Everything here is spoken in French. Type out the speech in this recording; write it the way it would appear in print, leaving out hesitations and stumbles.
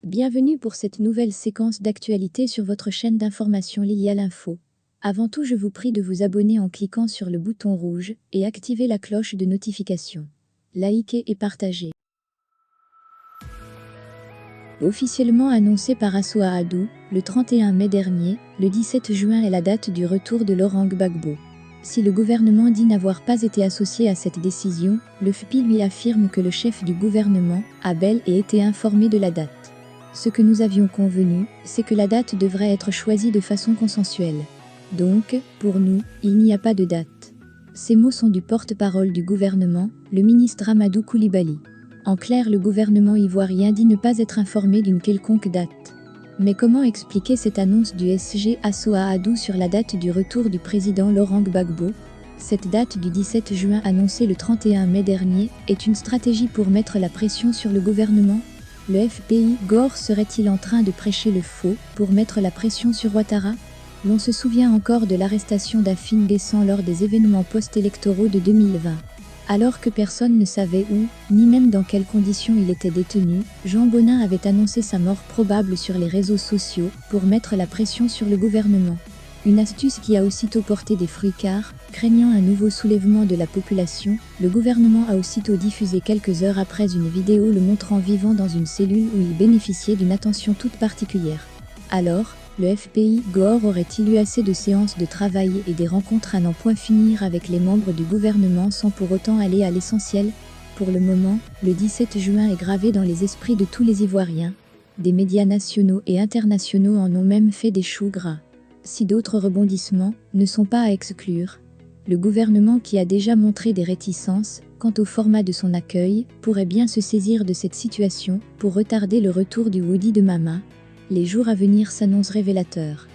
Bienvenue pour cette nouvelle séquence d'actualité sur votre chaîne d'information liée à l'info. Avant tout, je vous prie de vous abonner en cliquant sur le bouton rouge et activer la cloche de notification. Likez et partagez. Officiellement annoncé par Assoa-Haddou, le 31 mai dernier, le 17 juin est la date du retour de Laurent Gbagbo. Si le gouvernement dit n'avoir pas été associé à cette décision, le FPI lui affirme que le chef du gouvernement a bel et été informé de la date. Ce que nous avions convenu, c'est que la date devrait être choisie de façon consensuelle. Donc, pour nous, il n'y a pas de date. Ces mots sont du porte-parole du gouvernement, le ministre Amadou Coulibaly. En clair, le gouvernement ivoirien dit ne pas être informé d'une quelconque date. Mais comment expliquer cette annonce du SG Assoa-Haddou sur la date du retour du président Laurent Gbagbo? Cette date du 17 juin annoncée le 31 mai dernier est une stratégie pour mettre la pression sur le gouvernement? Le FPI Gore serait-il en train de prêcher le faux pour mettre la pression sur Ouattara? L'on se souvient encore de l'arrestation d'Afin Guessan lors des événements post-électoraux de 2020. Alors que personne ne savait où, ni même dans quelles conditions il était détenu, Jean Bonin avait annoncé sa mort probable sur les réseaux sociaux pour mettre la pression sur le gouvernement. Une astuce qui a aussitôt porté des fruits car, craignant un nouveau soulèvement de la population, le gouvernement a aussitôt diffusé quelques heures après une vidéo le montrant vivant dans une cellule où il bénéficiait d'une attention toute particulière. Alors, le FPI Gore aurait-il eu assez de séances de travail et des rencontres à n'en point finir avec les membres du gouvernement sans pour autant aller à l'essentiel? Pour le moment, le 17 juin est gravé dans les esprits de tous les Ivoiriens. Des médias nationaux et internationaux en ont même fait des choux gras. Si d'autres rebondissements ne sont pas à exclure, le gouvernement qui a déjà montré des réticences quant au format de son accueil pourrait bien se saisir de cette situation pour retarder le retour du Woody de Mama. Les jours à venir s'annoncent révélateurs.